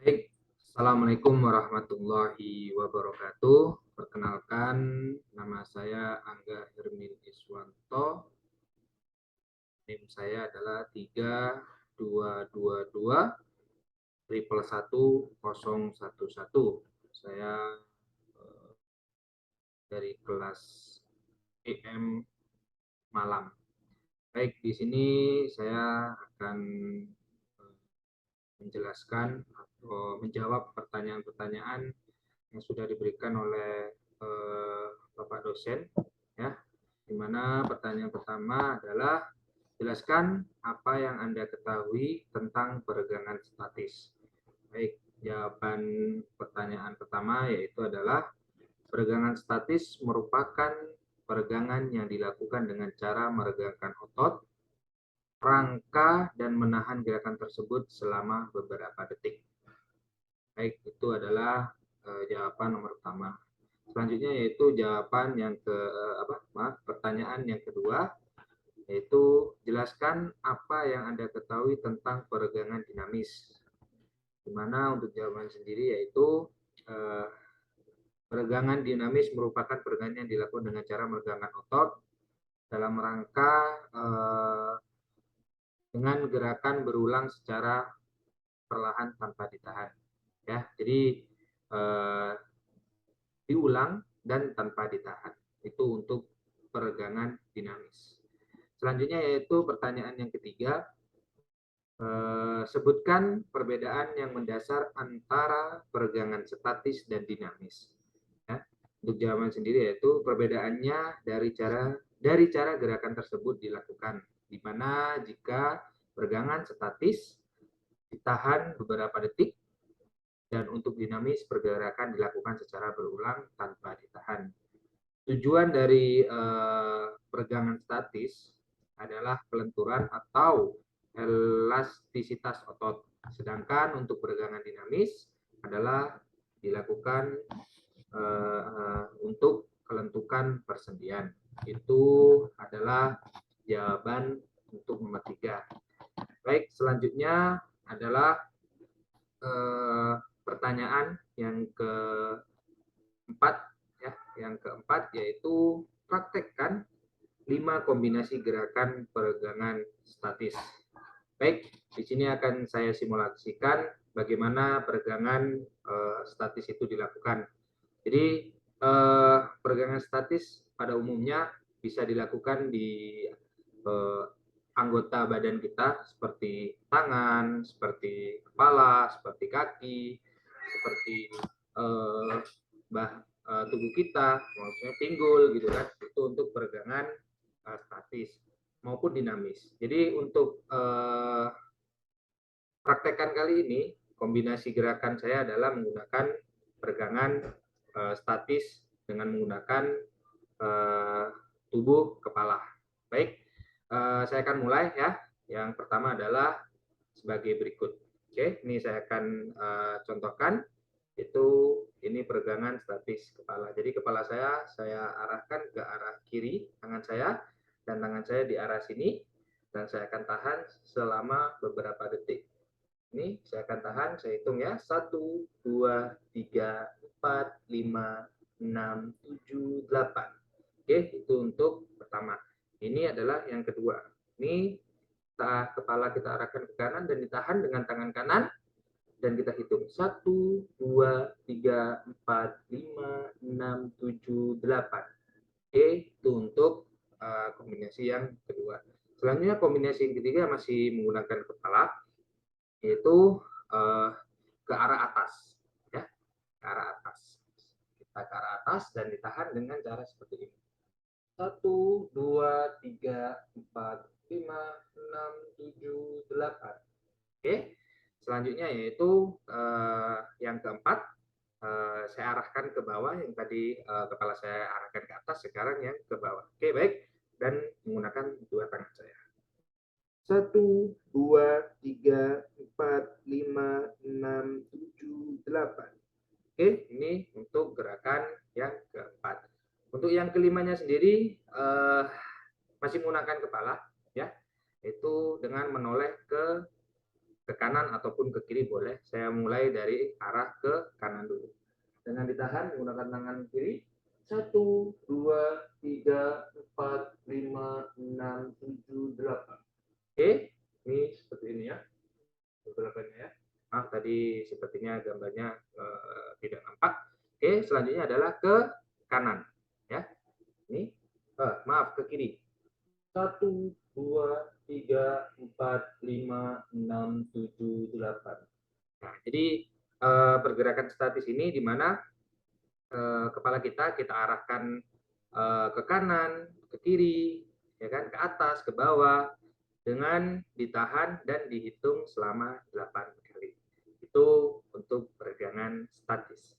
Baik, Assalamualaikum warahmatullahi wabarakatuh. Perkenalkan, nama saya Angga Hermin Iswanto. NIM saya adalah 3222 triple 1011. Saya dari kelas EM Malam. Baik, di sini saya akan menjelaskan atau menjawab pertanyaan-pertanyaan yang sudah diberikan oleh Bapak dosen, ya. Di mana pertanyaan pertama adalah jelaskan apa yang Anda ketahui tentang peregangan statis. Baik, jawaban pertanyaan pertama yaitu adalah peregangan statis merupakan peregangan yang dilakukan dengan cara meregangkan otot, rangka, dan menahan gerakan tersebut selama beberapa detik. Baik, itu adalah jawaban nomor pertama. Selanjutnya yaitu jawaban yang pertanyaan yang kedua, yaitu jelaskan apa yang Anda ketahui tentang peregangan dinamis. Di mana untuk jawaban sendiri yaitu eh, peregangan dinamis merupakan peregangan yang dilakukan dengan cara meregangkan otot dalam rangka dengan gerakan berulang secara perlahan tanpa ditahan. Ya, jadi eh, diulang dan tanpa ditahan. Itu untuk peregangan dinamis. Selanjutnya yaitu pertanyaan yang ketiga, sebutkan perbedaan yang mendasar antara peregangan statis dan dinamis. Ya. Untuk jawaban sendiri yaitu perbedaannya dari cara gerakan tersebut dilakukan, di mana jika peregangan statis ditahan beberapa detik dan untuk dinamis pergerakan dilakukan secara berulang tanpa ditahan. Tujuan dari peregangan statis adalah kelenturan atau elastisitas otot. Sedangkan untuk peregangan dinamis adalah dilakukan untuk kelentukan persendian. Itu adalah jawaban untuk nomor 3. Baik, selanjutnya adalah pertanyaan yang keempat, ya, yang keempat yaitu praktekkan 5 kombinasi gerakan peregangan statis. Baik, di sini akan saya simulasikan bagaimana peregangan statis itu dilakukan. Jadi peregangan statis pada umumnya bisa dilakukan di anggota badan kita seperti tangan, seperti kepala, seperti kaki, seperti tubuh kita, maksudnya pinggul gitu kan, itu untuk peregangan statis maupun dinamis. Jadi untuk praktekan kali ini kombinasi gerakan saya adalah menggunakan peregangan statis dengan menggunakan tubuh kepala. Baik, saya akan mulai ya. Yang pertama adalah sebagai berikut. Oke, ini saya akan contohkan. Itu ini peregangan statis kepala. Jadi kepala saya arahkan ke arah kiri tangan saya dan tangan saya di arah sini dan saya akan tahan selama beberapa detik. Ini saya akan tahan, saya hitung ya. 1, 2, 3, 4, 5, 6, 7, 8. Oke, itu untuk pertama. Ini adalah yang kedua. Ini kepala kita arahkan ke kanan dan ditahan dengan tangan kanan dan kita hitung 1, 2, 3, 4, 5, 6, 7, 8. Oke, itu untuk kombinasi yang kedua. Selanjutnya kombinasi yang ketiga masih menggunakan kepala, yaitu ke arah atas, ya, ke arah atas. Kita ke arah atas dan ditahan dengan cara seperti ini. 1, 2, 3, 4, 5, 6, 7, 8. Oke, selanjutnya yaitu yang keempat, saya arahkan ke bawah, yang tadi kepala saya arahkan ke atas, sekarang yang ke bawah. Oke, baik, dan menggunakan dua tangan saya. 1, 2, 3, 4, 5, 6, 7, 8. Oke, ini untuk gerakan yang keempat. Untuk yang kelimanya sendiri masih menggunakan kepala, ya, itu dengan menoleh ke kanan ataupun ke kiri boleh. Saya mulai dari arah ke kanan dulu. Dengan ditahan menggunakan tangan kiri. 1, 2, 3, 4, 5, 6, 7, 8. Oke, ini seperti ini ya. Beberapanya ya. Maaf tadi sepertinya gambarnya tidak nampak. Oke, selanjutnya adalah ke kanan ya. Ini maaf ke kiri. 1, 2, 3, 4, 5, 6, 7, 8. Nah, jadi pergerakan statis ini di mana kepala kita arahkan ke kanan, ke kiri, ya kan, ke atas, ke bawah, dengan ditahan dan dihitung selama 8 kali. Itu untuk peregangan statis.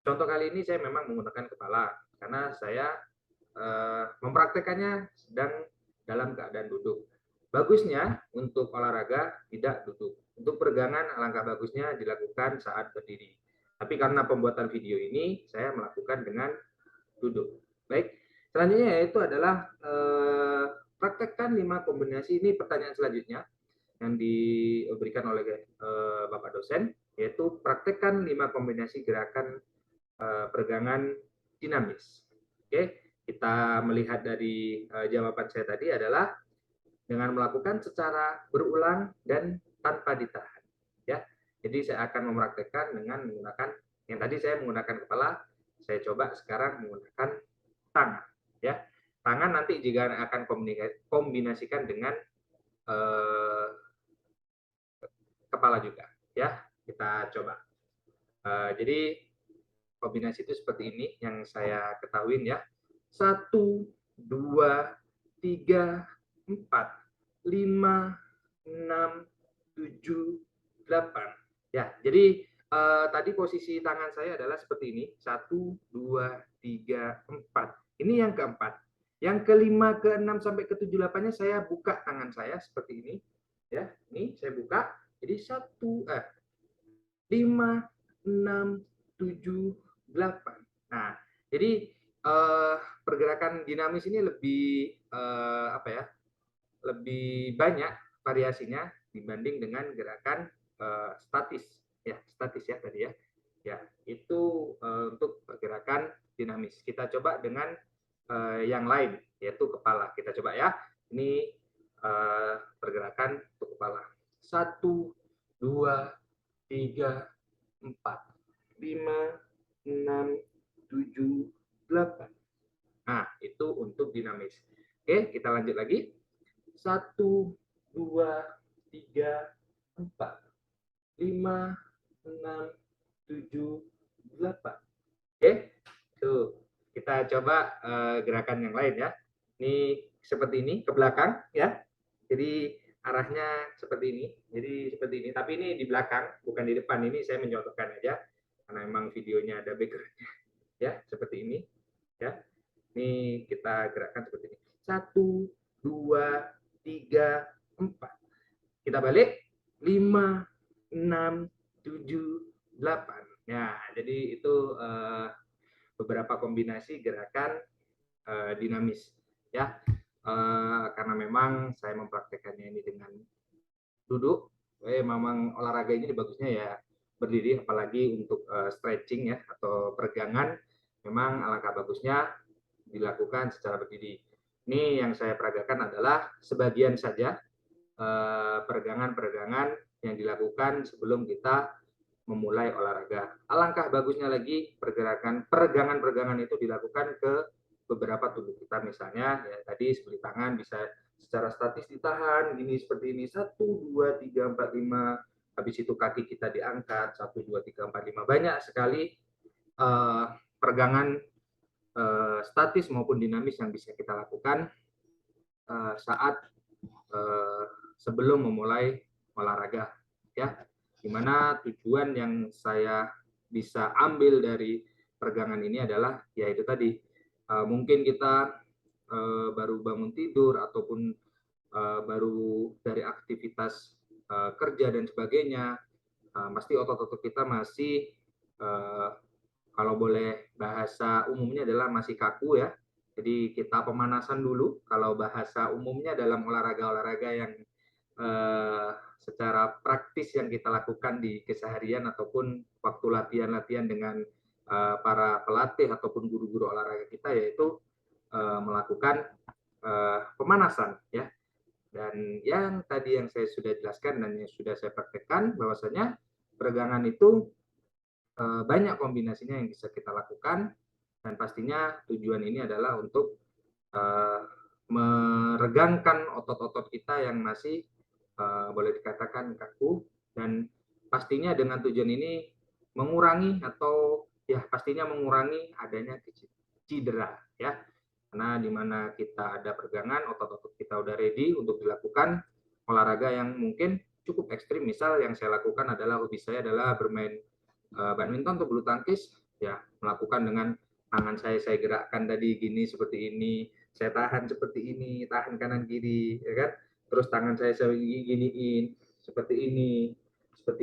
Contoh kali ini saya memang menggunakan kepala, karena saya mempraktekannya sedang dalam keadaan duduk. Bagusnya untuk olahraga tidak duduk. Untuk peregangan alangkah bagusnya dilakukan saat berdiri. Tapi karena pembuatan video ini, saya melakukan dengan duduk. Baik, selanjutnya yaitu adalah praktekkan 5 kombinasi. Ini pertanyaan selanjutnya yang diberikan oleh Bapak dosen, yaitu praktekkan 5 kombinasi gerakan peregangan dinamis. Oke, kita melihat dari jawaban saya tadi adalah dengan melakukan secara berulang dan tanpa ditahan. Ya, jadi saya akan mempraktekkan dengan menggunakan yang tadi saya menggunakan kepala, saya coba sekarang menggunakan tangan. Ya, tangan nanti juga akan kombinasikan dengan kepala juga. Ya, kita coba. Jadi kombinasi itu seperti ini yang saya ketahui ya. 1, 2, 3, 4, 5, 6, 7, 8. Ya, jadi tadi posisi tangan saya adalah seperti ini. 1, 2, 3, 4. Ini yang keempat. Yang kelima, keenam sampai ke 7, 8-nya saya buka tangan saya seperti ini. Ya, ini saya buka. Jadi 5, 6, 7, 8. Nah, jadi pergerakan dinamis ini lebih lebih banyak variasinya dibanding dengan gerakan statis ya tadi ya. Ya, itu untuk pergerakan dinamis. Kita coba dengan yang lain yaitu kepala. Kita coba ya. Ini pergerakan untuk kepala. 1, 2, 3, 4, 5, 6, 7, 8. Nah, itu untuk dinamis. Oke, kita lanjut lagi. 1, 2, 3, 4, 5, 6, 7, 8. Oke, tuh. Kita coba gerakan yang lain ya. Ini seperti ini, ke belakang ya. Jadi arahnya seperti ini. Jadi seperti ini, tapi ini di belakang, bukan di depan. Ini saya mencontohkan aja karena memang videonya ada background-nya. Ya, seperti ini. Ya. Ini kita gerakkan seperti ini. 1, 2, 3, 4. Kita balik. 5, 6, 7, 8. Nah, jadi itu beberapa kombinasi gerakan dinamis ya. Karena memang saya mempraktekannya ini dengan duduk. Memang olahraga ini bagusnya ya berdiri, apalagi untuk stretching ya atau peregangan, memang alangkah bagusnya dilakukan secara berdiri. Ini yang saya peragakan adalah sebagian saja peregangan-peregangan yang dilakukan sebelum kita memulai olahraga. Alangkah bagusnya lagi peregangan-peregangan itu dilakukan ke beberapa tubuh kita, misalnya ya tadi seperti tangan bisa secara statis ditahan gini seperti ini 1, 2, 3, 4, 5. Habis itu kaki kita diangkat 1, 2, 3, 4, 5. Banyak sekali peregangan statis maupun dinamis yang bisa kita lakukan saat sebelum memulai olahraga ya. Dimana tujuan yang saya bisa ambil dari peregangan ini adalah yaitu tadi mungkin kita baru bangun tidur ataupun baru dari aktivitas kerja dan sebagainya, pasti otot-otot kita masih kalau boleh bahasa umumnya adalah masih kaku ya. Jadi kita pemanasan dulu kalau bahasa umumnya dalam olahraga-olahraga yang secara praktis yang kita lakukan di keseharian ataupun waktu latihan-latihan dengan para pelatih ataupun guru-guru olahraga kita, yaitu melakukan pemanasan ya. Dan yang tadi yang saya sudah jelaskan dan yang sudah saya praktekkan, bahwasanya peregangan itu banyak kombinasinya yang bisa kita lakukan, dan pastinya tujuan ini adalah untuk meregangkan otot-otot kita yang masih boleh dikatakan kaku, dan pastinya dengan tujuan ini mengurangi atau ya pastinya mengurangi adanya cedera ya, karena dimana kita ada peregangan, otot-otot kita udah ready untuk dilakukan olahraga yang mungkin cukup ekstrim. Misal yang saya lakukan adalah, hobi saya adalah bermain badminton atau bulu tangkis ya, melakukan dengan tangan saya gerakkan tadi gini, seperti ini, saya tahan seperti ini, tahan kanan kiri ya kan, terus tangan saya giniin seperti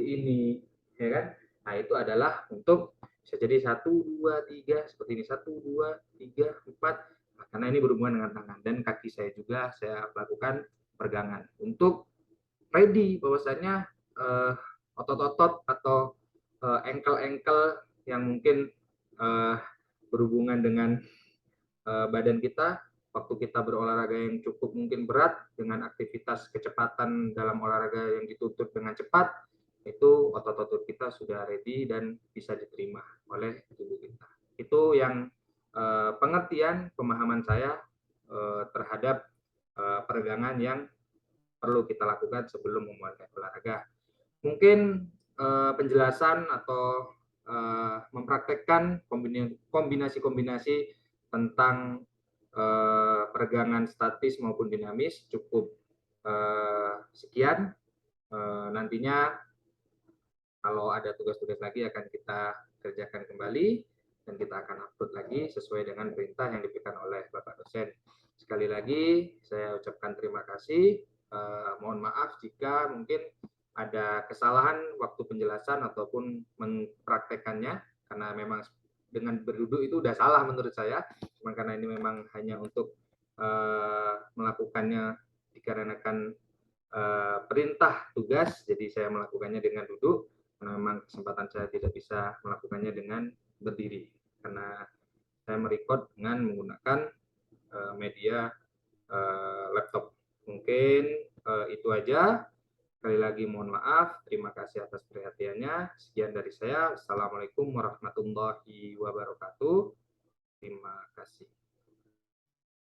ini ya kan. Nah itu adalah untuk bisa jadi 1, 2, 3 seperti ini, 1, 2, 3, 4, nah, karena ini berhubungan dengan tangan. Dan kaki saya juga saya lakukan peregangan untuk ready bahwasanya otot-otot atau engkel-engkel yang mungkin berhubungan dengan badan kita waktu kita berolahraga yang cukup mungkin berat dengan aktivitas kecepatan dalam olahraga yang dituntut dengan cepat, itu otot-otot kita sudah ready dan bisa diterima oleh tubuh kita. Itu yang pengertian pemahaman saya terhadap peregangan yang perlu kita lakukan sebelum memulai olahraga. Mungkin penjelasan atau mempraktekkan kombinasi-kombinasi tentang peregangan statis maupun dinamis cukup sekian. Nantinya kalau ada tugas-tugas lagi akan kita kerjakan kembali dan kita akan upload lagi sesuai dengan perintah yang diberikan oleh Bapak dosen. Sekali lagi saya ucapkan terima kasih. Mohon maaf jika mungkin ada kesalahan waktu penjelasan ataupun mempraktekannya, karena memang dengan berduduk itu udah salah menurut saya, cuma karena ini memang hanya untuk melakukannya dikarenakan perintah tugas, jadi saya melakukannya dengan duduk, karena memang kesempatan saya tidak bisa melakukannya dengan berdiri, karena saya merecord dengan menggunakan media laptop. Mungkin itu aja. Sekali lagi mohon maaf, terima kasih atas perhatiannya. Sekian dari saya. Assalamualaikum warahmatullahi wabarakatuh. Terima kasih.